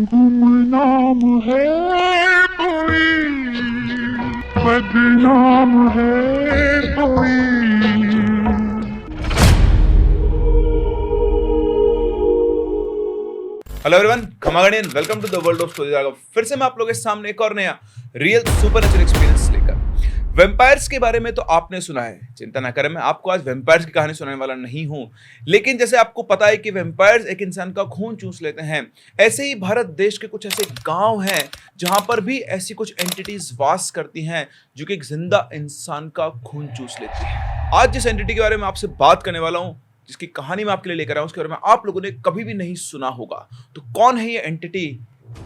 गुमनाम है कोई, बदनाम है कोई। हेलो एवरीवन, खमागणियन, welcome to the world of story. फिर से मैं आप लोगों के सामने एक और नया रियल सुपरनेचुरल एक्सपीरियंस लेकर। वैम्पायर्स के बारे में तो आपने सुना है, चिंता ना करें, मैं आपको आज वैम्पायर्स की कहानी सुनाने वाला नहीं हूं। लेकिन जैसे आपको पता है कि वैम्पायर्स एक इंसान का खून चूस लेते हैं, ऐसे ही भारत देश के कुछ ऐसे गांव हैं जहां पर भी ऐसी कुछ एंटिटीज वास करती हैं जो कि एक जिंदा इंसान का खून चूस लेती है। आज जिस एंटिटी के बारे में आपसे बात करने वाला हूं, जिसकी कहानी मैं आपके लिए लेकर आया हूं, उसके बारे में आप लोगों ने कभी भी नहीं सुना होगा। तो कौन है ये एंटिटी,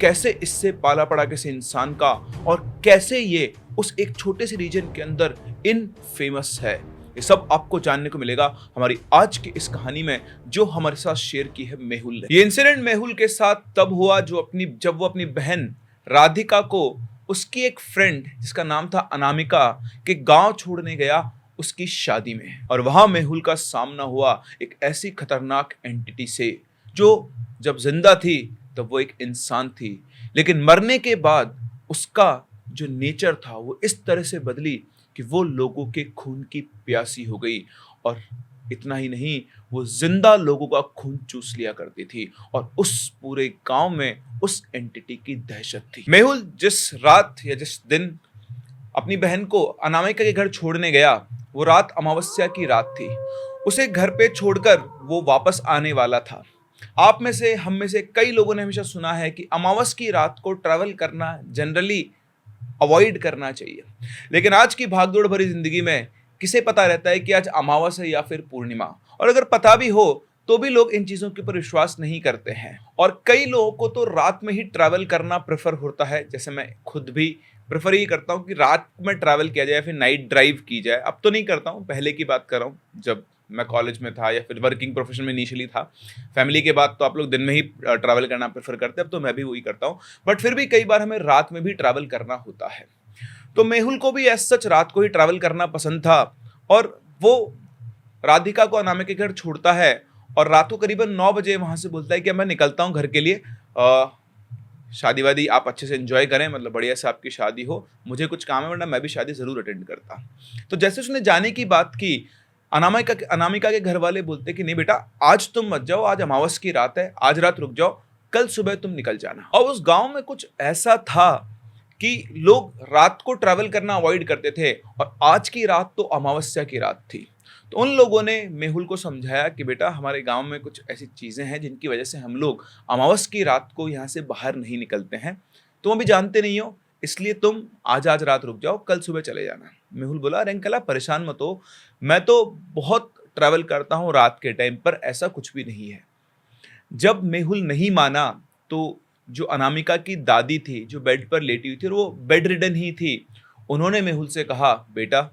कैसे इससे पाला पड़ा किसी इंसान का, और कैसे ये उस एक छोटे से रीजन के अंदर इन फेमस है, ये सब आपको जानने को मिलेगा हमारी आज की इस कहानी में, जो हमारे साथ शेयर की है मेहुल ने। ये इंसिडेंट मेहुल के साथ तब हुआ जब वो अपनी बहन राधिका को उसकी एक फ्रेंड जिसका नाम था अनामिका के गांव छोड़ने गया उसकी शादी में। और वहां मेहुल का सामना हुआ एक ऐसी खतरनाक एंटिटी से, जो जब जिंदा थी तब वो एक इंसान थी, लेकिन मरने के बाद उसका जो नेचर था वो इस तरह से बदली कि वो लोगों के खून की प्यासी हो गई। और इतना ही नहीं, वो जिंदा लोगों का खून चूस लिया करती थी। और उस पूरे गांव में उस एंटिटी की दहशत थी। मेहुल जिस रात या जिस दिन अपनी बहन को अनामिका के घर छोड़ने गया, वो रात अमावस्या की रात थी। उसे घर पे छोड़कर वो वापस आने वाला था। आप में से, हम में से कई लोगों ने हमेशा सुना है कि अमावस की रात को ट्रैवल करना जनरली अवॉइड करना चाहिए। लेकिन आज की भागदौड़ भरी जिंदगी में किसे पता रहता है कि आज अमावस है या फिर पूर्णिमा। और अगर पता भी हो तो भी लोग इन चीजों के ऊपर विश्वास नहीं करते हैं। और कई लोगों को तो रात में ही ट्रैवल करना प्रेफर होता है, जैसे मैं खुद भी प्रेफर ही करता हूँ कि रात में ट्रैवल किया जाए या फिर नाइट ड्राइव की जाए। अब तो नहीं करता हूँ, पहले की बात कर रहा हूँ, जब मैं कॉलेज में था या फिर वर्किंग प्रोफेशन में इनिशियली था। फैमिली के बाद तो आप लोग दिन में ही ट्रैवल करना प्रेफर करते हैं, अब तो मैं भी वही करता हूँ। बट फिर भी कई बार हमें रात में भी ट्रैवल करना होता है। तो मेहुल को भी एज सच रात को ही ट्रैवल करना पसंद था। और वो राधिका को अनामिका के घर छोड़ता है और रात को करीबन 9 बजे वहां से बोलता है कि मैं निकलता हूँ घर के लिए, शादी वादी आप अच्छे से एंजॉय करें, मतलब बढ़िया से आपकी शादी हो, मुझे कुछ काम है, वरना मैं भी शादी जरूर अटेंड करता। तो जैसे उसने जाने की बात की, अनामिका के घर वाले बोलते कि नहीं बेटा, आज तुम मत जाओ, आज अमावस की रात है, आज रात रुक जाओ, कल सुबह तुम निकल जाना। और उस गांव में कुछ ऐसा था कि लोग रात को ट्रैवल करना अवॉइड करते थे, और आज की रात तो अमावस्या की रात थी। तो उन लोगों ने मेहुल को समझाया कि बेटा, हमारे गांव में कुछ ऐसी चीज़ें हैं जिनकी वजह से हम लोग अमावस की रात को यहाँ से बाहर नहीं निकलते हैं। तुम अभी जानते नहीं हो, इसलिए तुम आज रात रुक जाओ, कल सुबह चले जाना। मेहुल बोला, अरे अंकल आप परेशान मत हो, मैं तो बहुत ट्रैवल करता हूँ रात के टाइम पर, ऐसा कुछ भी नहीं है। जब मेहुल नहीं माना तो जो अनामिका की दादी थी, जो बेड पर लेटी हुई थी, और वो बेड रिडन ही थी, उन्होंने मेहुल से कहा, बेटा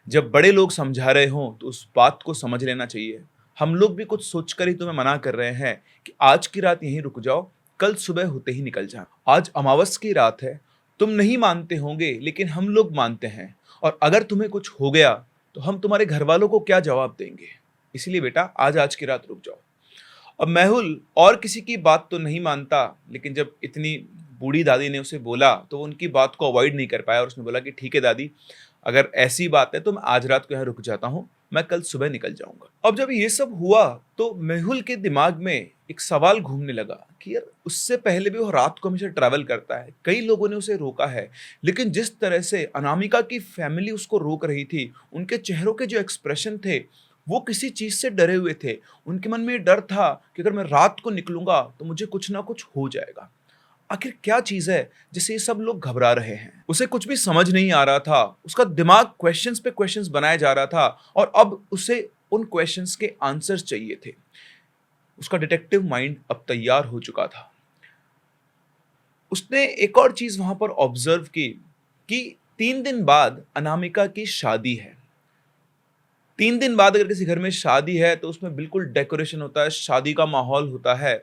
जब बड़े लोग समझा रहे हों तो उस बात को समझ लेना चाहिए। हम लोग भी कुछ सोचकर ही तुम्हें मना कर रहे हैं कि आज की रात यहीं रुक जाओ, कल सुबह होते ही निकल जाना। आज अमावस की रात है, तुम नहीं मानते होंगे लेकिन हम लोग मानते हैं, और अगर तुम्हें कुछ हो गया तो हम तुम्हारे घर वालों को क्या जवाब देंगे, इसलिए बेटा आज की रात रुक जाओ। अब मेहुल और किसी की बात तो नहीं मानता, लेकिन जब इतनी बूढ़ी दादी ने उसे बोला तो वो उनकी बात को अवॉइड नहीं कर पाया, और उसने बोला कि ठीक है दादी, अगर ऐसी बात है तो मैं आज रात को यहाँ रुक जाता हूँ, मैं कल सुबह निकल जाऊंगा। अब जब ये सब हुआ तो मेहुल के दिमाग में एक सवाल घूमने लगा कि यार, उससे पहले भी वो रात को हमेशा ट्रैवल करता है, कई लोगों ने उसे रोका है, लेकिन जिस तरह से अनामिका की फैमिली उसको रोक रही थी, उनके चेहरों के जो एक्सप्रेशन थे वो किसी चीज से डरे हुए थे। उनके मन में ये डर था कि अगर मैं रात को निकलूंगा तो मुझे कुछ ना कुछ हो जाएगा। आखिर क्या चीज है जिससे ये सब लोग घबरा रहे हैं? उसे कुछ भी समझ नहीं आ रहा था। उसका दिमाग क्वेश्चंस पे क्वेश्चंस बनाया जा रहा था, और अब उसे उन क्वेश्चंस के आंसर्स चाहिए थे। उसका डिटेक्टिव माइंड अब तैयार हो चुका था। उसने एक और चीज वहां पर ऑब्जर्व की कि 3 दिन बाद अनामिका की शादी है। 3 दिन बाद अगर किसी घर में शादी है तो उसमें बिल्कुल डेकोरेशन होता है, शादी का माहौल होता है।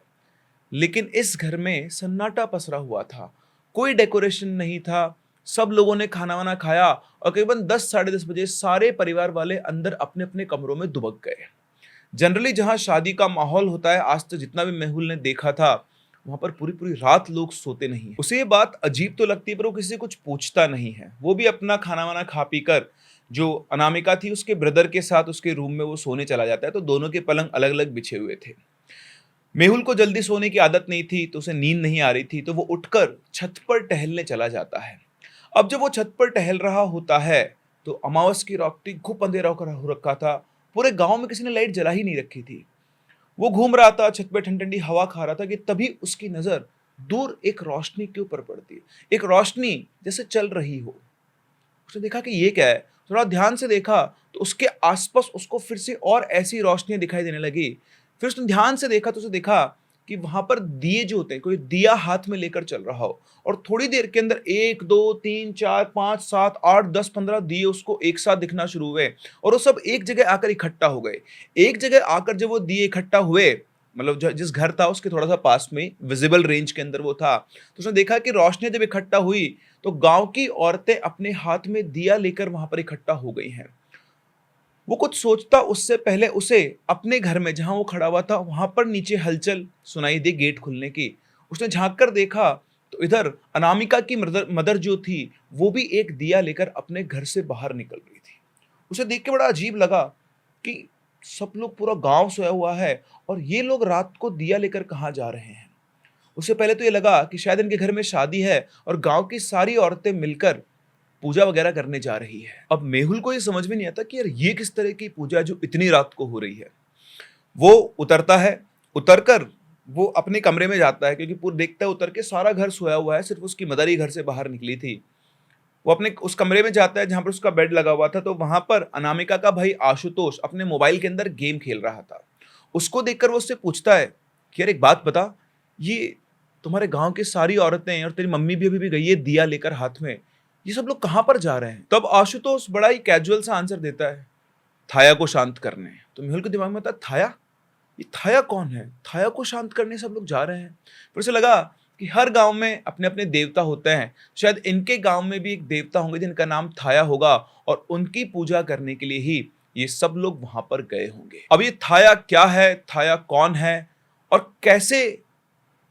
लेकिन इस घर में सन्नाटा पसरा हुआ था, कोई डेकोरेशन नहीं था। सब लोगों ने खाना वाना खाया और करीबन 10 साढ़े 10 बजे सारे परिवार वाले अंदर अपने अपने कमरों में दुबक गए। जनरली जहां शादी का माहौल होता है, आज तक जितना भी मेहुल ने देखा था, वहां पर पूरी पूरी रात लोग सोते नहीं हैं। उसे ये बात अजीब तो लगती है पर वो किसी से कुछ पूछता नहीं है। वो भी अपना खाना वाना खा पी कर जो अनामिका थी उसके ब्रदर के साथ उसके रूम में वो सोने चला जाता है। तो दोनों के पलंग अलग अलग बिछे हुए थे। मेहुल को जल्दी सोने की आदत नहीं थी तो उसे नींद नहीं आ रही थी, तो वो उठकर छत पर टहलने चला जाता है। अब जब वो छत पर टहल रहा होता है तो अमावस की रोशनी खूब अंधेरा हो रखा था। पूरे गांव में किसी ने लाइट जला ही नहीं रखी थी। वो घूम रहा था, छत पे ठंडी ठंडी हवा खा रहा था कि तभी उसकी नजर दूर एक रोशनी के ऊपर पड़ती है। एक रोशनी जैसे चल रही हो। उसने देखा कि ये क्या है। थोड़ा ध्यान से देखा तो उसके आसपास उसको फिर से और ऐसी रोशनियां दिखाई देने लगी। फिर उसने ध्यान से देखा तो उसे देखा कि वहां पर दिए जो होते हैं, कोई दिया हाथ में लेकर चल रहा हो और थोड़ी देर के अंदर 1 2 3 4 5 7 8 10 15 दिए उसको एक साथ दिखना शुरू हुए और वो सब एक जगह आकर इकट्ठा हो गए। एक जगह आकर जब वो दिए इकट्ठा हुए, मतलब जिस घर था उसके थोड़ा सा पास में विजिबल रेंज के अंदर वो था, तो उसने देखा कि रोशनी जब इकट्ठा हुई तो गांव की औरतें अपने हाथ में दिया लेकर वहां पर इकट्ठा हो गई हैं। वो कुछ सोचता उससे पहले उसे अपने घर में जहां वो खड़ा हुआ था वहां पर नीचे हलचल सुनाई दी गेट खुलने की। उसने झांक कर देखा तो इधर अनामिका की मदर जो थी वो भी एक दिया लेकर अपने घर से बाहर निकल रही थी। उसे देख के बड़ा अजीब लगा कि सब लोग, पूरा गांव सोया हुआ है और ये लोग रात को दिया लेकर कहाँ जा रहे हैं। उससे पहले तो ये लगा कि शायद इनके घर में शादी है और गांव की सारी औरतें मिलकर पूजा वगैरह करने जा रही है। अब मेहुल को ये समझ में नहीं आता कि यार ये किस तरह की पूजा जो इतनी रात को हो रही है। वो उतरता है, उतरकर वो अपने कमरे में जाता है क्योंकि पूरा देखता है उतर के सारा घर सोया हुआ है, सिर्फ उसकी मदर ही घर से बाहर निकली थी। वो अपने उस कमरे में जाता है जहां पर उसका बेड लगा हुआ था, तो वहां पर अनामिका का भाई आशुतोष अपने मोबाइल के अंदर गेम खेल रहा था। उसको देखकर वो उससे पूछता है कि यार एक बात बता, ये तुम्हारे गांव की सारी औरतें और तेरी मम्मी भी अभी भी गई है दिया लेकर हाथ में, ये सब लोग कहां पर जा रहे हैं। तब आशुतोष बड़ा ही कैजुअल सा आंसर देता है, थाया को शांत करने। तो मेहुल के दिमाग में था थाया, ये थाया कौन है, थाया को शांत करने सब लोग जा रहे हैं। फिर उसे लगा कि हर गांव में अपने अपने देवता होते हैं, शायद इनके गांव में भी एक देवता होंगे जिनका नाम थाया होगा और उनकी पूजा करने के लिए ही ये सब लोग वहां पर गए होंगे। अब ये थाया क्या है, थाया कौन है और कैसे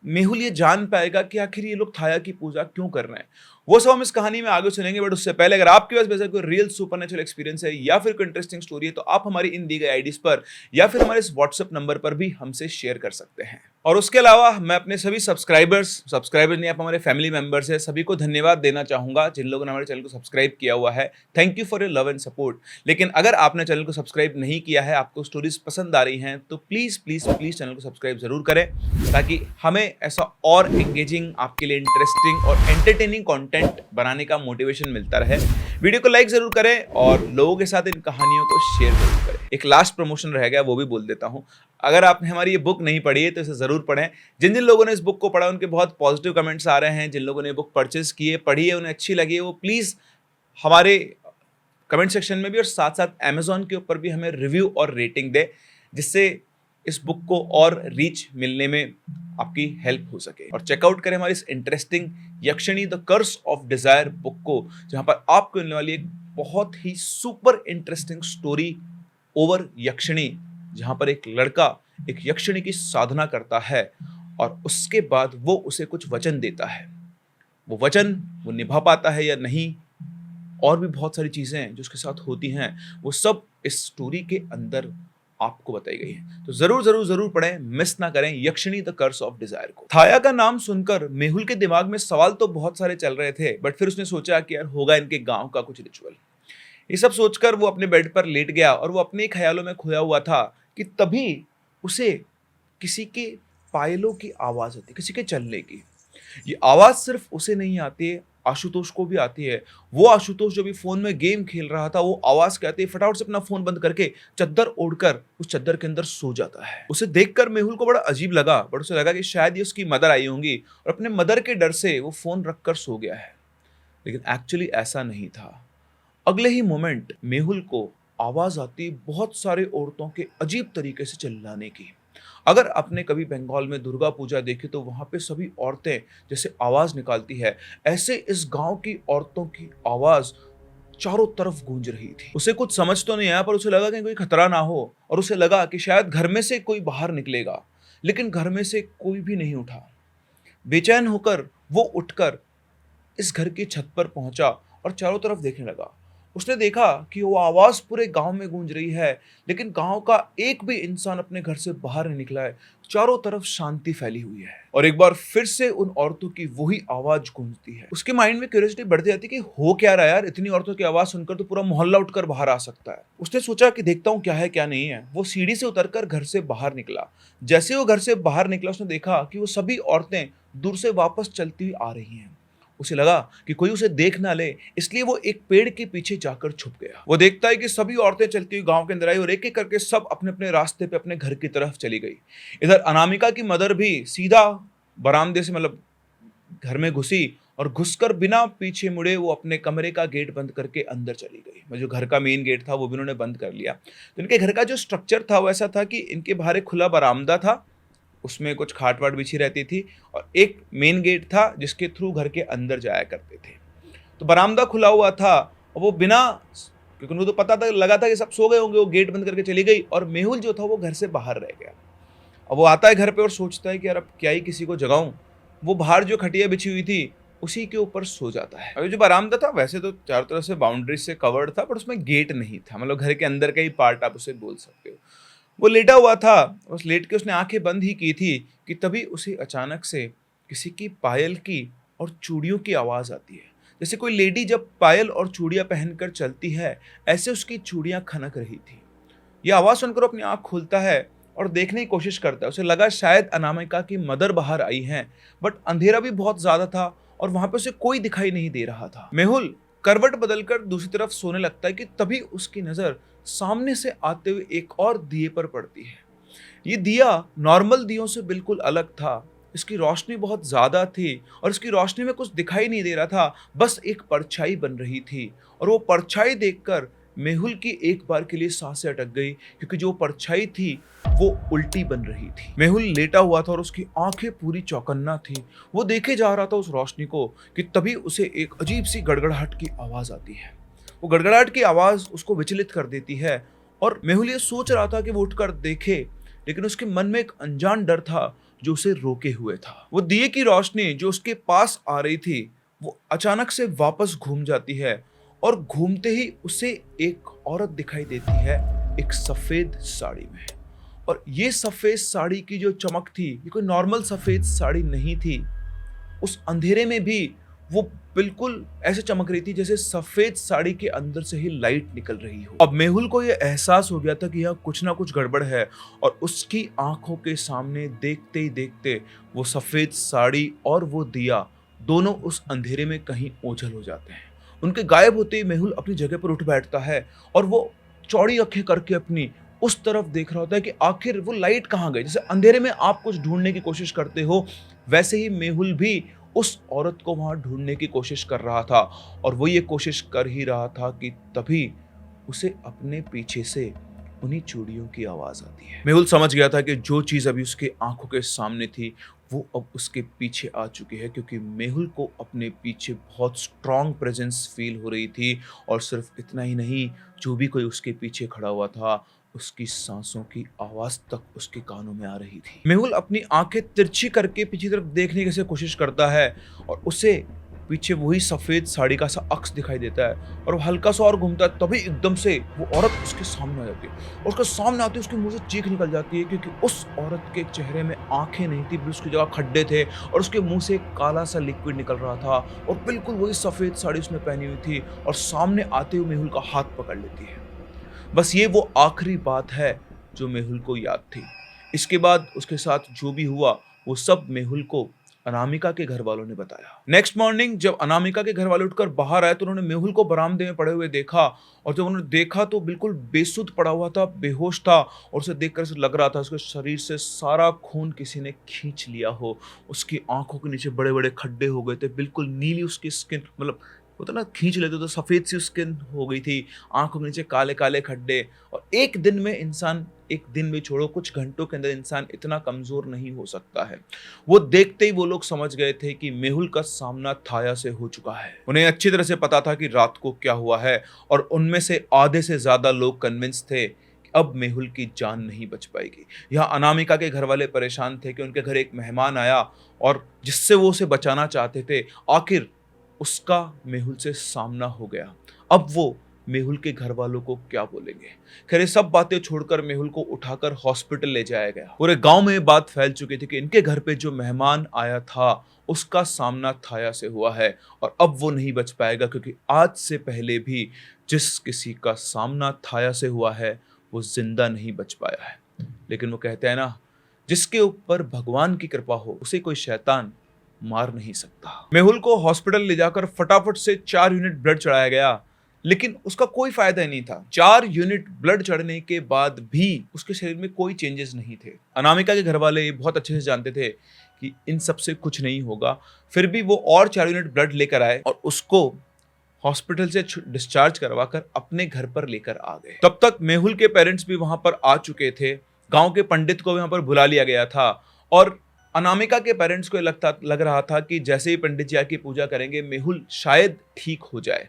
मेहुल ये जान पाएगा कि आखिर ये लोग थाया की पूजा क्यों कर रहे हैं, वो सब हम इस कहानी में आगे सुनेंगे। बट उससे पहले अगर आपके पास वैसा कोई रियल सुपरनेचुरल एक्सपीरियंस है या फिर कोई इंटरेस्टिंग स्टोरी है तो आप हमारी इन दी गई आईडीज पर या फिर हमारे इस व्हाट्सएप नंबर पर भी हमसे शेयर कर सकते हैं। और उसके अलावा मैं अपने सभी सब्सक्राइबर नहीं, आप हमारे फैमिली मेंबर्स हैं, सभी को धन्यवाद देना चाहूंगा जिन लोगों ने हमारे चैनल को सब्सक्राइब किया हुआ है। Thank you for your love and support. लेकिन अगर आपने चैनल को सब्सक्राइब नहीं किया है, आपको स्टोरीज पसंद आ रही हैं, तो प्लीज प्लीज प्लीज चैनल को सब्सक्राइब जरूर करें ताकि हमें ऐसा और एंगेजिंग, आपके लिए इंटरेस्टिंग और एंटरटेनिंग कंटेंट बनाने का मोटिवेशन मिलता रहे। वीडियो को लाइक जरूर करें और लोगों के साथ इन कहानियों को शेयर जरूर करें। एक लास्ट प्रमोशन रह गया, वो भी बोल देता हूं। अगर आपने हमारी ये बुक नहीं पढ़ी है तो इसे जरूर पढ़ें। जिन जिन लोगों ने इस बुक को पढ़ा उनके बहुत पॉजिटिव कमेंट्स आ रहे हैं। जिन लोगों ने बुक परचेज की है, पढ़ी है, उन्हें अच्छी लगी है, वो प्लीज हमारे कमेंट सेक्शन में भी और साथ साथ अमेजॉन के ऊपर भी हमें रिव्यू और रेटिंग दे, जिससे इस बुक को और रीच मिलने में आपकी हेल्प हो सके। और चेकआउट करें हमारी इस interesting Yakshini the curse of desire book को, जहां पर आपको मिलने वाली एक बहुत ही super interesting story over Yakshini, जहां पर एक लड़का एक यक्षिणी की साधना करता है और उसके बाद वो उसे कुछ वचन देता है। वो वचन वो निभा पाता है या नहीं, और भी बहुत सारी चीजें जो उसके साथ होती हैं, वो सब इस स्टोरी के अंदर आपको बताई गई है। तो जरूर जरूर जरूर पढ़ें, मिस ना करें यक्षिणी द कर्स ऑफ डिजायर को। थाया का नाम सुनकर मेहुल के दिमाग में सवाल तो बहुत सारे चल रहे थे, बट फिर उसने सोचा कि यार होगा इनके गांव का कुछ रिचुअल। ये सब सोचकर वो अपने बेड पर लेट गया और वो अपने ख्यालों में खोया हुआ था कि तभी उसे किसी के पायलों की आवाज आती, किसी के चलने की। ये आवाज सिर्फ उसे नहीं आती है, आशुतोष को भी आती है। वो आशुतोष जो भी फोन में गेम खेल रहा था, वो आवाज क्या आती है, फटाफट से अपना फोन बंद करके चद्दर ओढ़कर उस चद्दर के अंदर सो जाता है। उसे देखकर मेहुल को बड़ा अजीब लगा, बट उसे लगा कि शायद ये उसकी मदर आई होंगी और अपने मदर के डर से वो फोन रखकर सो गया है। लेकिन एक्चुअली ऐसा नहीं था। अगले ही मोमेंट मेहुल को आवाज आती बहुत सारे औरतों के अजीब तरीके से चिल्लाने की। अगर आपने कभी बंगाल में दुर्गा पूजा देखी तो वहां पे सभी औरतें जैसे आवाज निकालती है, ऐसे इस गांव की औरतों की आवाज चारों तरफ गूंज रही थी। उसे कुछ समझ तो नहीं आया, पर उसे लगा कि कोई खतरा ना हो, और उसे लगा कि शायद घर में से कोई बाहर निकलेगा, लेकिन घर में से कोई भी नहीं उठा। बेचैन होकर वो उठकर इस घर की छत पर पहुंचा और चारों तरफ देखने लगा। उसने देखा कि वो आवाज पूरे गांव में गूंज रही है, लेकिन गांव का एक भी इंसान अपने घर से बाहर नहीं निकला है। चारों तरफ शांति फैली हुई है और एक बार फिर से उन औरतों की वही आवाज गूंजती है। उसके माइंड में क्यूरियोसिटी बढ़ती जाती कि हो क्या रहा है यार, इतनी औरतों की आवाज सुनकर तो पूरा मोहल्ला उठकर बाहर आ सकता है। उसने सोचा कि देखता हूँ क्या है क्या नहीं है। वो सीढ़ी से उतरकर घर से बाहर निकला। जैसे वो घर से बाहर निकला, उसने देखा कि वो सभी औरतें दूर से वापस चलती हुई आ रही हैं। उसे लगा कि कोई उसे देख ना ले, इसलिए वो एक पेड़ के पीछे जाकर छुप गया। वो देखता है कि सभी औरतें चलती हुई गांव के अंदर आई और एक एक करके सब अपने अपने रास्ते पे अपने घर की तरफ चली गई। इधर अनामिका की मदर भी सीधा बरामदे से मतलब घर में घुसी और घुसकर बिना पीछे मुड़े वो अपने कमरे का गेट बंद करके अंदर चली गई। जो घर का मेन गेट था वो भी उन्होंने बंद कर लिया। तो इनके घर का जो स्ट्रक्चर था वो ऐसा था कि इनके बाहर एक खुला बरामदा था, उसमें कुछ खाट वाट बिछी रहती थी और एक मेन गेट था जिसके थ्रू घर के अंदर जाया करते थे। तो बरामदा खुला हुआ था और वो बिना, क्योंकि उनको तो पता था, लगा था कि सब सो गए होंगे, वो गेट बंद करके चली गई और मेहुल जो था वो घर से बाहर रह गया। अब वो आता है घर पे और सोचता है कि यार अब क्या ही किसी को जगाऊं। वो बाहर जो खटिया बिछी हुई थी उसी के ऊपर सो जाता है। अब जो बरामदा था वैसे तो चारों तरफ से बाउंड्री से कवर्ड था, पर उसमें गेट नहीं था, मतलब घर के अंदर का ही पार्ट आप उसे बोल सकते हो। वो लेटा हुआ था, उस लेट के उसने आंखें बंद ही की थी कि तभी उसे अचानक से किसी की पायल की और चूड़ियों की आवाज आती है। जैसे कोई लेडी जब पायल और चूड़ियां पहनकर चलती है, ऐसे उसकी चूड़ियां खनक रही थी। यह आवाज सुनकर अपनी आंख खोलता है और देखने की कोशिश करता है। उसे लगा शायद अनामिका की मदर बाहर आई हैं, बट अंधेरा भी बहुत ज्यादा था और वहां पे उसे कोई दिखाई नहीं दे रहा था। मेहुल करवट बदलकर दूसरी तरफ सोने लगता है कि तभी उसकी नजर सामने से आते हुए एक और दिए पर पड़ती है। ये दिया नॉर्मल दियों से बिल्कुल अलग था। इसकी रोशनी बहुत ज्यादा थी और इसकी रोशनी में कुछ दिखाई नहीं दे रहा था, बस एक परछाई बन रही थी। और वो परछाई देखकर मेहुल की एक बार के लिए सांसें अटक गई, क्योंकि जो परछाई थी वो उल्टी बन रही थी। मेहुल लेटा हुआ था और उसकी आंखें पूरी चौकन्ना थी। वो देखे जा रहा था उस रोशनी को कि तभी उसे एक अजीब सी गड़गड़ाहट की आवाज आती है। वो गड़गड़ाहट की आवाज उसको विचलित कर देती है और मेहुल ये सोच रहा था कि वो उठकर देखे, लेकिन उसके मन में एक अनजान डर था जो उसे रोके हुए था। वो दिए की रोशनी जो उसके पास आ रही थी वो अचानक से वापस घूम जाती है और घूमते ही उसे एक औरत दिखाई देती है, एक सफेद साड़ी में। और ये सफेद साड़ी की जो चमक थी, ये कोई नॉर्मल सफेद साड़ी नहीं थी। उस अंधेरे में भी वो बिल्कुल ऐसे चमक रही थी जैसे सफेद साड़ी के अंदर से ही लाइट निकल रही हो। अब मेहुल को यह एहसास हो गया था कि यह कुछ ना कुछ गड़बड़ है और उसकी आंखों के सामने देखते ही देखते वो सफेद साड़ी और वो दिया दोनों उस अंधेरे में कहीं ओझल हो जाते हैं। उनके गायब होते ही मेहुल अपनी जगह पर उठ बैठता है और वो चौड़ी आंखें करके अपनी उस तरफ देख रहा होता है कि आखिर वो लाइट कहाँ गई। जैसे अंधेरे में आप कुछ ढूंढने की कोशिश करते हो, वैसे ही मेहुल भी उस औरत को वहां ढूंढने की कोशिश कर रहा था। और वो ये कोशिश कर ही रहा था कि तभी उसे अपने पीछे से उन्हीं चूड़ियों की आवाज आती है। मेहुल समझ गया था कि जो चीज अभी उसके आंखों के सामने थी वो अब उसके पीछे आ चुकी है, क्योंकि मेहुल को अपने पीछे बहुत स्ट्रॉन्ग प्रेजेंस फील हो रही थी। और सिर्फ इतना ही नहीं, जो भी कोई उसके पीछे खड़ा हुआ था उसकी सांसों की आवाज तक उसके कानों में आ रही थी। मेहुल अपनी आंखें तिरछी करके पीछे तरफ देखने की कोशिश करता है और उसे पीछे वही सफेद साड़ी का सा अक्स दिखाई देता है और वो हल्का सा और घूमता है। तभी एकदम से वो औरत उसके सामने आ जाती है और उसके सामने आती है उसके मुंह से चीख निकल जाती है, क्योंकि उस औरत के चेहरे में आंखें नहीं थी, उसकी जगह खड्डे थे और उसके मुंह से एक काला सा लिक्विड निकल रहा था और बिल्कुल वही सफेद साड़ी उसने पहनी हुई थी और सामने आते हुए मेहुल का हाथ पकड़ लेती है। बस ये वो आखिरी बात है जो मेहुल को याद थी। इसके बाद उसके साथ जो भी हुआ वो सब मेहुल को अनामिका के घर वालों ने बताया। नेक्स्ट मॉर्निंग जब अनामिका के घर वाले उठकर बाहर आए तो उन्होंने मेहुल को बरामदे में पड़े हुए देखा और जब उन्होंने देखा तो बिल्कुल बेसुध पड़ा हुआ था, बेहोश था और उसे देखकर ऐसा लग रहा था उसके शरीर से सारा खून किसी ने खींच लिया हो। उसकी आंखों के नीचे बड़े बड़े खड्डे हो गए थे, बिल्कुल नीली उसकी स्किन, मतलब होता ना खींच लेते तो सफेद सी स्किन हो गई थी, आंखों के नीचे काले काले खड्डे। और एक दिन में इंसान, एक दिन भी छोड़ो कुछ घंटों के अंदर इंसान इतना कमजोर नहीं हो सकता है। वो देखते ही वो लोग समझ गए थे कि मेहुल का सामना थाया से हो चुका है। उन्हें अच्छी तरह से पता था कि रात को क्या हुआ है और उनमें से आधे से ज्यादा लोग कन्विंस थे कि अब मेहुल की जान नहीं बच पाएगी। यहाँ अनामिका के घर वाले परेशान थे कि उनके घर एक मेहमान आया और जिससे वो उसे बचाना चाहते थे, आखिर उसका मेहुल से सामना हो गया। अब वो मेहुल के घर वालों को क्या बोलेंगे? खैर ये सब बातें छोड़कर मेहुल को उठाकर हॉस्पिटल ले जाया गया। पूरे गांव में ये बात फैल चुकी थी कि इनके घर पे जो मेहमान आया था उसका सामना थाया से हुआ है और अब वो नहीं बच पाएगा, क्योंकि आज से पहले भी जिस किसी का सामना थाया से हुआ है वो जिंदा नहीं बच पाया है। लेकिन वो कहते हैं ना, जिसके ऊपर भगवान की कृपा हो उसे कोई शैतान मार नहीं सकता। मेहुल को हॉस्पिटल ले जाकर फटाफट से 4 यूनिट ब्लड चढ़ाया गया, लेकिन उसका कोई फायदा नहीं था। 4 यूनिट ब्लड चढ़ने के बाद भी उसके शरीर में कोई चेंजेस नहीं थे। अनामिका के घर वाले बहुत अच्छे से जानते थे कि इन सब से कुछ नहीं होगा, फिर भी वो और 4 यूनिट ब्लड लेकर आए और उसको हॉस्पिटल से डिस्चार्ज करवाकर अपने घर पर लेकर आ गए। तब तक मेहुल के पेरेंट्स भी वहां पर आ चुके थे। गांव के पंडित को वहां पर बुला लिया गया था और अनामिका के पेरेंट्स को लग रहा था कि जैसे ही पंडित जी आके पूजा करेंगे मेहुल शायद ठीक हो जाए।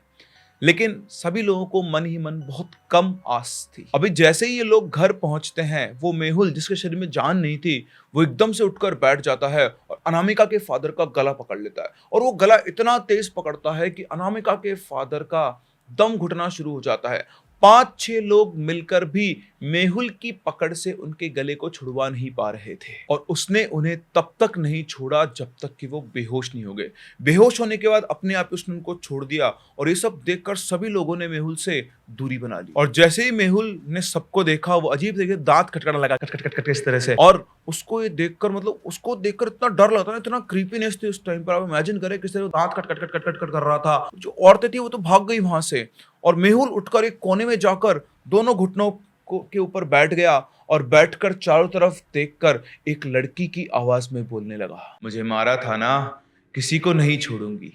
लेकिन सभी लोगों को मन ही मन बहुत कम आस थी। अभी जैसे ही ये लोग घर पहुंचते हैं, वो मेहुल जिसके शरीर में जान नहीं थी वो एकदम से उठकर बैठ जाता है और अनामिका के फादर का गला पकड़ लेता है। और वो गला इतना तेज पकड़ता है कि अनामिका के फादर का दम घुटना शुरू हो जाता है। 5-6 लोग मिलकर भी मेहुल की पकड़ से उनके गले को छुड़वा नहीं पा रहे थे और उसने उन्हें तब तक नहीं छोड़ा जब तक कि वो बेहोश नहीं हो गए। बेहोश होने के बाद अपने आप उसने उनको छोड़ दिया और ये सब देखकर सभी लोगों ने मेहुल से दूरी बना ली। और जैसे ही मेहुल ने सबको देखा, वो अजीब तरीके से दांत खटखटाने लगा, खट खट खट खट इस तरह से। और उसको ये देखकर, मतलब उसको देखकर इतना डर लगता है, इतना क्रीपीनेस थी उस टाइम पर। आप इमेजिन करें किस तरह दांत खट खट खट खट खट कर रहा था। जो औरतें थी वो तो भाग गई वहां से और मेहुल उठकर एक कोने में जाकर दोनों घुटनों के ऊपर बैठ गया और बैठकर चारों तरफ देखकर एक लड़की की आवाज में बोलने लगा, मुझे मारा था ना, किसी को नहीं छोड़ूंगी,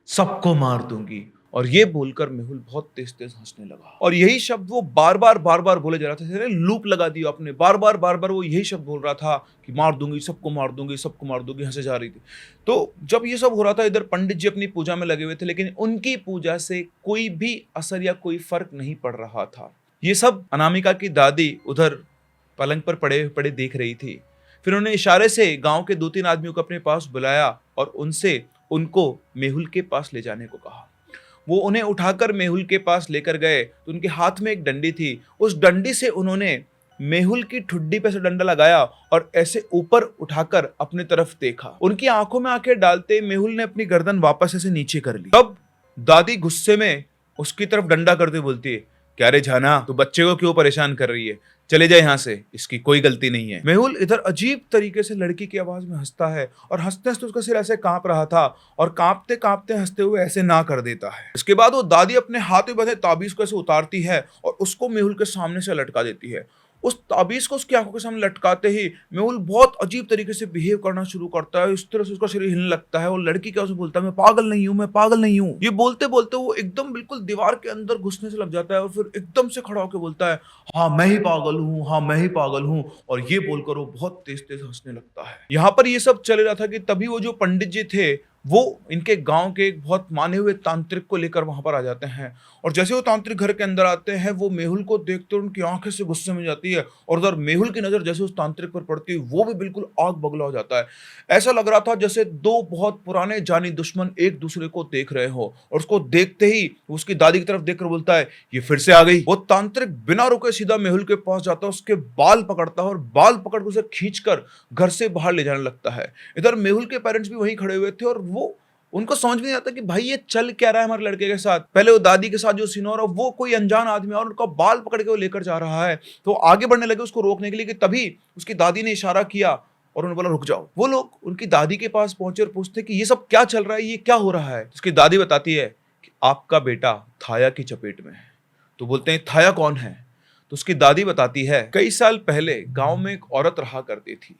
सबको मार दूंगी। और ये बोलकर मेहुल बहुत तेज तेज हंसने लगा और यही शब्द वो बार बार बोले जा रहा था। लूप लगा दिया अपने, बार बार वो यही शब्द बोल रहा था कि मार दूंगी, सबको मार दूंगी, सबको मार दूंगी, हंसे जा रही थी। तो जब ये सब हो रहा था, इधर पंडित जी अपनी पूजा में लगे हुए थे, लेकिन उनकी पूजा से कोई भी असर या कोई फर्क नहीं पड़ रहा था। ये सब अनामिका की दादी उधर पलंग पर पड़े पड़े देख रही थी। फिर उन्होंने इशारे से गांव के 2-3 आदमियों को अपने पास बुलाया और उनसे उनको मेहुल के पास ले जाने को कहा। वो उन्हें उठाकर मेहुल के पास लेकर गए तो उनके हाथ में एक डंडी थी। उस डंडी से उन्होंने मेहुल की ठुड्डी पे से डंडा लगाया और ऐसे ऊपर उठाकर अपनी तरफ देखा। उनकी आंखों में आंखें डालते मेहुल ने अपनी गर्दन वापस ऐसे नीचे कर ली। तब दादी गुस्से में उसकी तरफ डंडा करते बोलती है, क्या रे जाना, तू बच्चे को क्यों परेशान कर रही है, चले जाए यहाँ से, इसकी कोई गलती नहीं है। मेहुल इधर अजीब तरीके से लड़की की आवाज में हंसता है और हंसते हंसते उसका सिर ऐसे कांप रहा था और कांपते कांपते हंसते हुए ऐसे ना कर देता है। इसके बाद वो दादी अपने हाथ में बंधे ताबीज को ऐसे उतारती है और उसको मेहुल के सामने से लटका देती है। उस ताबीज को उसकी आंखों के सामने लटकाते ही मेहुल बहुत अजीब तरीके से बिहेव करना शुरू करता है। इस तरह से उसका शरीर हिलने लगता है और लड़की क्या उसे बोलता है, मैं पागल नहीं हूं, मैं पागल नहीं हूं। ये बोलते बोलते वो एकदम बिल्कुल दीवार के अंदर घुसने से लग जाता है और फिर एकदम से खड़ा होकर बोलता है, हाँ मैं ही पागल हूँ, हाँ मैं ही पागल हूँ। और ये बोलकर वो बहुत तेज तेज हंसने लगता है। यहाँ पर ये सब चल रहा था कि तभी वो जो पंडित जी थे वो इनके गांव के एक बहुत माने हुए तांत्रिक को लेकर वहां पर आ जाते हैं और जैसे वो तांत्रिक घर के अंदर आते हैं, वो मेहुल को देखते उनकी आंखें से गुस्से में जाती है और उधर मेहुल की नजर जैसे उस तांत्रिक पर पड़ती है वो भी बिल्कुल आग बगला हो जाता है। ऐसा लग रहा था जैसे 2 बहुत पुराने जानी दुश्मन एक दूसरे को देख रहे हो और उसको देखते ही उसकी दादी की तरफ देखकर बोलता है, ये फिर से आ गई। वो तांत्रिक बिना रुके सीधा मेहुल के पास जाता है, उसके बाल पकड़ता है और बाल पकड़ उसे खींचकर घर से बाहर ले जाने लगता है। इधर मेहुल के पेरेंट्स भी वहीं खड़े हुए थे और वो उनको समझ में नहीं आता कि भाई ये चल क्या रहा है हमारे लड़के के साथ। पहले वो दादी के साथ जो सीन हो रहा है वो कोई अनजान आदमी और उनका बाल पकड़ के वो लेकर जा रहा है, तो आगे बढ़ने लगे उसको रोकने के लिए कि तभी उसकी दादी ने इशारा किया और उन्होंने बोला रुक जाओ। वो लोग उनकी दादी के पास पहुंचे और पूछते कि ये सब क्या चल रहा है, ये क्या हो रहा है। उसकी दादी बताती है कि आपका बेटा थाया की चपेट में है। तो बोलते हैं थाया कौन है? तो उसकी दादी बताती है, कई साल पहले गांव में एक औरत रहा करती थी।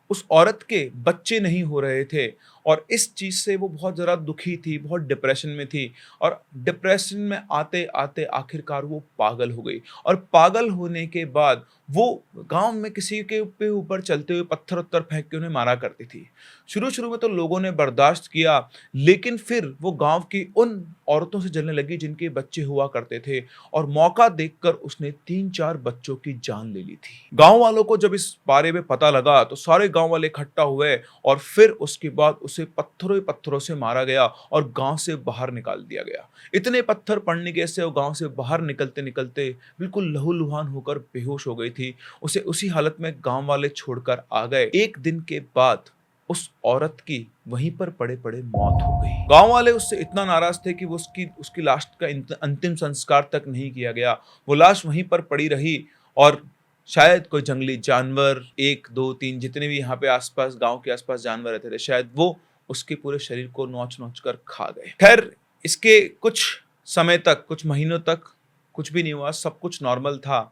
उस औरत के बच्चे नहीं हो रहे थे और इस चीज़ से वो बहुत ज़्यादा दुखी थी, बहुत डिप्रेशन में थी और डिप्रेशन में आते-आते आखिरकार वो पागल हो गई और पागल होने के बाद वो गाँव में किसी के पे ऊपर चलते हुए पत्थर-वत्थर फेंक के उन्हें मारा करती थी। शुरू-शुरू में तो लोगों ने बर्दाश्त किया, लेकिन फिर वो गाँव की उन औरतों से जलने लगी जिनके बच्चे हुआ करते थे और मौका देखकर उसने 3-4 बच्चों की जान ले ली थी। गाँव वालों को जब इस बारे में पता लगा तो सारे गाँव वाले इकट्ठा हुए और फिर उसके बाद उसे पत्थरों ही पत्थरों से मारा गया और गाँव से बाहर निकाल दिया गया। इतने पत्थर पड़ने की वजह से वो गाँव से बाहर निकलते-निकलते बिल्कुल लहूलुहान होकर बेहोश हो गई थी। उसे उसी हालत में गाँव वाले छोड़कर आ गए। 1 दिन के बाद उस औरत की वहीं पर पड़े-पड़े मौत हो गई। गाँव वाले उससे इतना नाराज़ थे कि वो उसकी लाश का अंतिम संस्कार तक नहीं किया गया। वो लाश वहीं पर पड़ी रही और शायद कोई जंगली जानवर 1, 2, 3 जितने भी यहाँ पे आस-पास गाँव के आस-पास जानवर रहते थे, शायद वो उसके पूरे शरीर को नोच-नोच कर खा गए। खैर इसके कुछ समय तक, कुछ महीनों तक कुछ भी नहीं हुआ, सब कुछ नॉर्मल था।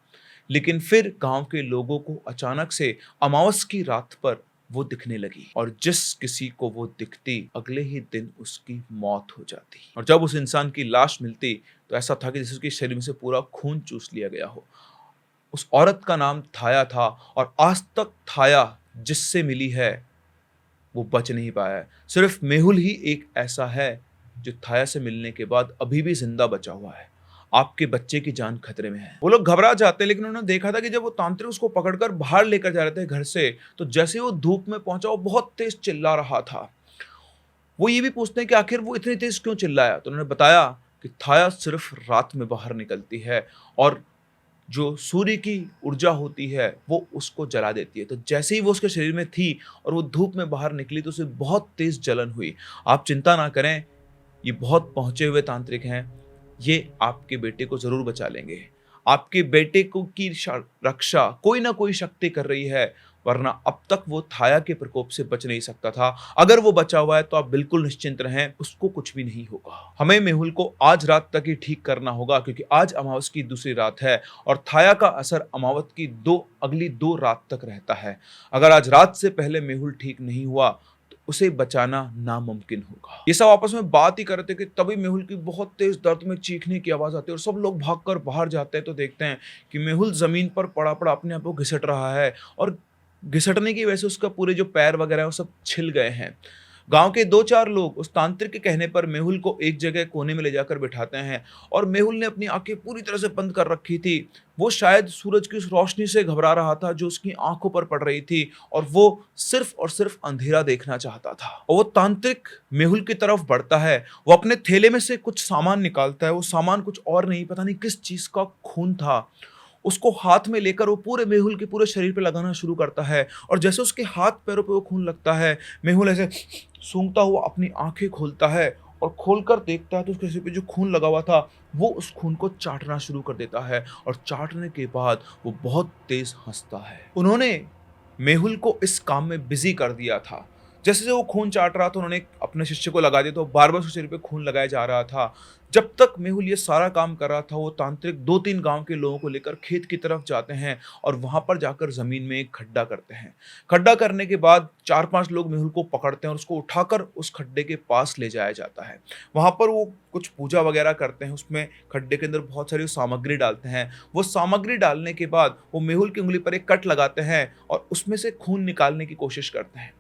लेकिन फिर गाँव के लोगों को अचानक से अमावस की रात पर वो दिखने लगी और जिस किसी को वो दिखती अगले ही दिन उसकी मौत हो जाती और जब उस इंसान की लाश मिलती तो ऐसा था कि जैसे उसके शरीर में से पूरा खून चूस लिया गया हो। उस औरत का नाम थाया था और आज तक थाया जिससे मिली है वो बच नहीं पाया है। सिर्फ मेहुल ही एक ऐसा है जो थाया से मिलने के बाद अभी भी जिंदा बचा हुआ है। आपके बच्चे की जान खतरे में है। वो लोग घबरा जाते हैं, लेकिन उन्होंने देखा था कि जब वो तांत्रिक उसको पकड़कर बाहर लेकर जा रहे थे घर से, तो जैसे वो धूप में पहुंचा वो बहुत तेज चिल्ला रहा था। वो ये भी पूछते हैं कि आखिर वो इतनी तेज क्यों चिल्लाया, तो उन्होंने बताया कि थाया सिर्फ रात में बाहर निकलती है और जो सूर्य की ऊर्जा होती है वो उसको जला देती है। तो जैसे ही वो उसके शरीर में थी और वो धूप में बाहर निकली तो उसे बहुत तेज जलन हुई। आप चिंता ना करें, ये बहुत पहुंचे हुए तांत्रिक हैं, ये आपके बेटे को जरूर बचा लेंगे। आपके बेटे को की रक्षा कोई ना कोई शक्ति कर रही है, वरना अब तक वो थाया के प्रकोप से बच नहीं सकता था। अगर वो बचा हुआ है तो आप बिल्कुल निश्चिंत रहें, उसको कुछ भी नहीं होगा। हमें मेहुल को आज रात तक ही ठीक करना होगा, क्योंकि आज अमावस की दूसरी रात है और थाया का असर अमावस की अगली 2 रात तक रहता है। अगर आज रात से पहले मेहुल ठीक नहीं हुआ तो उसे बचाना नामुमकिन होगा। ये सब आपस में बात ही कर रहे थे कि तभी मेहुल की बहुत तेज दर्द में चीखने की आवाज आती है और सब लोग भागकर बाहर जाते हैं तो देखते हैं कि मेहुल जमीन पर पड़ा पड़ा अपने आप को घिसट रहा है और घिसटने की वजह से उसका पूरे जो पैर वगैरह है वो सब छिल गए हैं। गांव के 2-4 लोग उस तांत्रिक के कहने पर मेहुल को एक जगह कोने में ले जाकर बिठाते हैं और मेहुल ने अपनी आंखें पूरी तरह से बंद कर रखी थी। वो शायद सूरज की उस रोशनी से घबरा रहा था जो उसकी आंखों पर पड़ रही थी और वो सिर्फ और सिर्फ अंधेरा देखना चाहता था। और वो तांत्रिक मेहुल की तरफ बढ़ता है, वो अपने थैले में से कुछ सामान निकालता है। वो सामान कुछ और नहीं, पता नहीं किस चीज का खून था। उसको हाथ में लेकर वो पूरे मेहुल के पूरे शरीर पे लगाना शुरू करता है और जैसे उसके हाथ पैरों पे वो खून लगता है, मेहुल ऐसे सूंघता हुआ अपनी आंखें खोलता है और खोलकर देखता है तो उसके शरीर पे जो खून लगा हुआ था वो उस खून को चाटना शुरू कर देता है और चाटने के बाद वो बहुत तेज हंसता है। उन्होंने मेहुल को इस काम में बिजी कर दिया था। जैसे जैसे वो खून चाट रहा था उन्होंने अपने शिष्य को लगा दिया, तो बार बार उसके शरीर पे खून लगाया जा रहा था। जब तक मेहुल ये सारा काम कर रहा था वो तांत्रिक 2-3 गांव के लोगों को लेकर खेत की तरफ जाते हैं और वहां पर जाकर जमीन में एक खड्डा करते हैं। खड्डा करने के बाद 4-5 लोग मेहुल को पकड़ते हैं और उसको उठाकर उस खड्डे के पास ले जाया जाता है। वहां पर वो कुछ पूजा वगैरह करते हैं, उसमें खड्डे के अंदर बहुत सारी सामग्री डालते हैं। वो सामग्री डालने के बाद वो मेहुल की उंगली पर एक कट लगाते हैं और उसमें से खून निकालने की कोशिश करते हैं।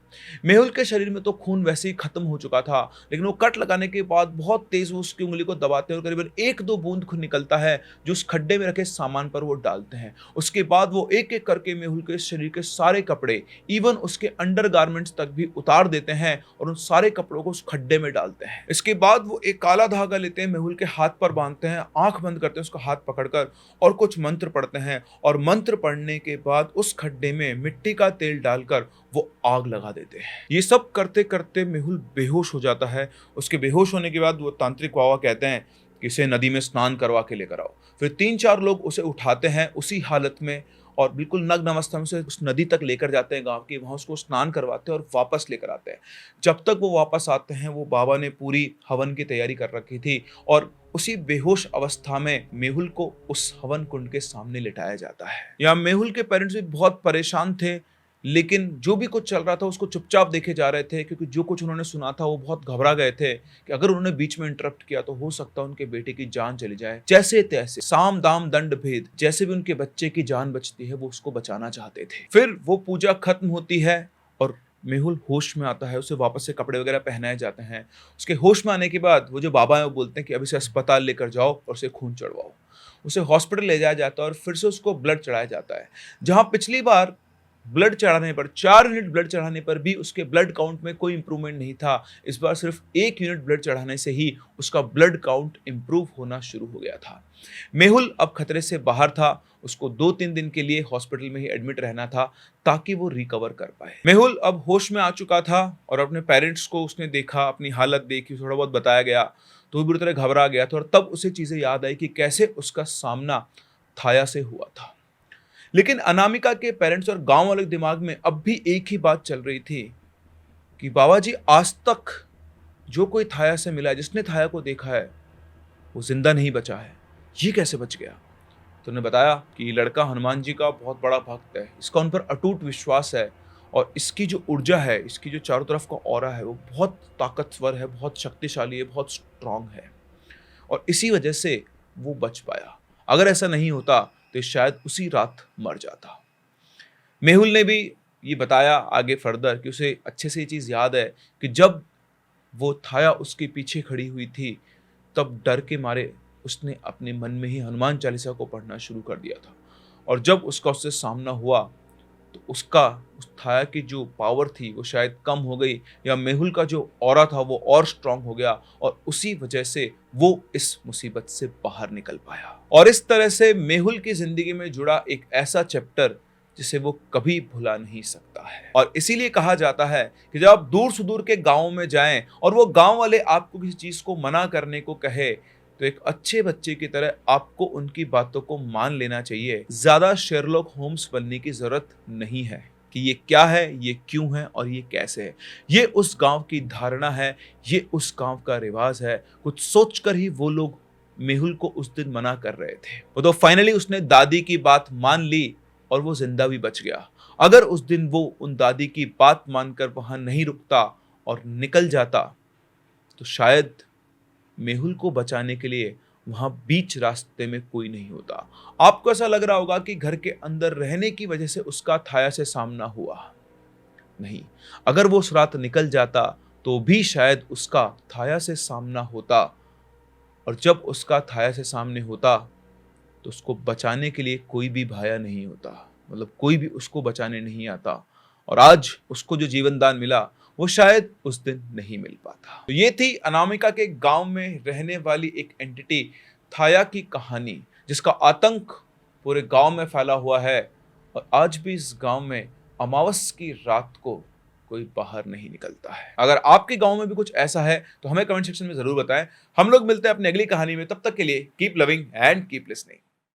मेहुल के शरीर में तो खून वैसे ही खत्म हो चुका था, लेकिन वो कट लगाने के बाद बहुत तेज वो उसकी उंगली को दबाते हैं और करीबन 1-2 बूंद खून निकलता है जो उस खड्डे में रखे सामान पर वो डालते हैं। उसके बाद वो एक एक करके मेहुल के शरीर के सारे कपड़े, इवन उसके अंडरगारमेंट्स तक भी उतार देते हैं और उन सारे कपड़ों को उस खड्डे में डालते हैं। इसके बाद वो एक काला धागा लेते हैं, मेहुल के हाथ पर बांधते हैं, आंख बंद करते हैं उसका हाथ पकड़कर और कुछ मंत्र पढ़ते हैं और मंत्र पढ़ने के बाद उस खड्डे में मिट्टी का तेल डालकर वो आग लगा देते हैं। ये सब करते करते मेहुल बेहोश हो जाता है। उसके बेहोश होने के बाद वो तांत्रिक बाबा कहते हैं कि इसे नदी में स्नान करवा के लेकर आओ। फिर 3-4 लोग उसे उठाते हैं उसी हालत में और बिल्कुल नग्न अवस्था में उसे उस नदी तक लेकर जाते हैं गांव की, वहां उसको स्नान करवाते हैं और वापस लेकर आते हैं। जब तक वो वापस आते हैं वो बाबा ने पूरी हवन की तैयारी कर रखी थी और उसी बेहोश अवस्था में मेहुल को उस हवन कुंड के सामने लिटाया जाता है। यहाँ मेहुल के पेरेंट्स भी बहुत परेशान थे, लेकिन जो भी कुछ चल रहा था उसको चुपचाप देखे जा रहे थे, क्योंकि जो कुछ उन्होंने सुना था वो बहुत घबरा गए थे कि अगर उन्होंने बीच में इंटरप्ट किया तो हो सकता है उनके बेटे की जान चली जाए। जैसे तैसे साम दाम दंड भेद, जैसे भी उनके बच्चे की जान बचती है वो उसको बचाना चाहते थे। फिर वो पूजा खत्म होती है और मेहुल होश में आता है, उसे वापस से कपड़े वगैरह पहनाए जाते हैं। उसके होश में आने के बाद वो जो बाबा है वो बोलते हैं कि अब इसे अस्पताल लेकर जाओ और उसे खून चढ़वाओ। उसे हॉस्पिटल ले जाया जाता है और फिर से उसको ब्लड चढ़ाया जाता है। जहां पिछली बार ब्लड चढ़ाने पर 4 यूनिट ब्लड चढ़ाने पर भी उसके ब्लड काउंट में कोई इंप्रूवमेंट नहीं था, इस बार सिर्फ 1 यूनिट ब्लड चढ़ाने से ही उसका ब्लड काउंट इंप्रूव होना शुरू हो गया था। मेहुल अब खतरे से बाहर था, उसको 2-3 दिन के लिए हॉस्पिटल में ही एडमिट रहना था ताकि वो रिकवर कर पाए। मेहुल अब होश में आ चुका था और अपने पेरेंट्स को उसने देखा, अपनी हालत देखी, थोड़ा बहुत बताया गया तो वो बुरी तरह घबरा गया था और तब उसे चीजें याद आई कि कैसे उसका सामना थाया से हुआ था। लेकिन अनामिका के पेरेंट्स और गांव वालों के दिमाग में अब भी एक ही बात चल रही थी कि बाबा जी आज तक जो कोई थाया से मिला है, जिसने थाया को देखा है, वो जिंदा नहीं बचा है। ये कैसे बच गया? तो उन्होंने बताया कि ये लड़का हनुमान जी का बहुत बड़ा भक्त है, इसका उन पर अटूट विश्वास है और इसकी जो ऊर्जा है, इसकी जो चारों तरफ का ऑरा है वो बहुत ताकतवर है, बहुत शक्तिशाली है, बहुत स्ट्रांग है और इसी वजह से वो बच पाया। अगर ऐसा नहीं होता तो शायद उसी रात मर जाता। मेहुल ने भी ये बताया आगे फर्दर कि उसे अच्छे से ये चीज़ याद है कि जब वो थाया उसके पीछे खड़ी हुई थी तब डर के मारे उसने अपने मन में ही हनुमान चालीसा को पढ़ना शुरू कर दिया था और जब उसका उससे सामना हुआ तो उसका उस थाया की जो पावर थी वो शायद कम हो गई या मेहुल का जो ऑरा था वो और स्ट्रांग हो गया और उसी वजह से वो इस मुसीबत से बाहर निकल पाया। और इस तरह से मेहुल की जिंदगी में जुड़ा एक ऐसा चैप्टर जिसे वो कभी भुला नहीं सकता है। और इसीलिए कहा जाता है कि जब आप दूर सुदूर के गाँव में जाएं और वो गाँव वाले आपको किसी चीज को मना करने को कहे तो एक अच्छे बच्चे की तरह आपको उनकी बातों को मान लेना चाहिए। ज्यादा शेरलॉक होम्स बनने की जरूरत नहीं है कि ये क्या है, ये क्यों है और ये कैसे है। ये उस गांव की धारणा है, ये उस गांव का रिवाज है। कुछ सोचकर ही वो लोग मेहुल को उस दिन मना कर रहे थे। वो तो फाइनली उसने दादी की बात मान ली और वो जिंदा भी बच गया। अगर उस दिन वो उन दादी की बात मानकर वहां नहीं रुकता और निकल जाता तो शायद मेहुल को बचाने के लिए वहां बीच रास्ते में कोई नहीं होता। आपको ऐसा लग रहा होगा कि घर के अंदर रहने की वजह से उसका थाया से सामना हुआ। नहीं, अगर वो उस रात निकल जाता तो भी शायद उसका थाया से सामना होता और जब उसका थाया से सामने होता तो उसको बचाने के लिए कोई भी भाया नहीं होता, मतलब कोई भी उसको बचाने नहीं आता और आज उसको जो जीवन दान मिला वो शायद उस दिन नहीं मिल पाता। तो ये थी अनामिका के गांव में रहने वाली एक एंटिटी थाया की कहानी, जिसका आतंक पूरे गांव में फैला हुआ है और आज भी इस गांव में अमावस की रात को कोई बाहर नहीं निकलता है। अगर आपके गांव में भी कुछ ऐसा है तो हमें कमेंट सेक्शन में जरूर बताएं। हम लोग मिलते हैं अपनी अगली कहानी में, तब तक के लिए keep loving and keep listening.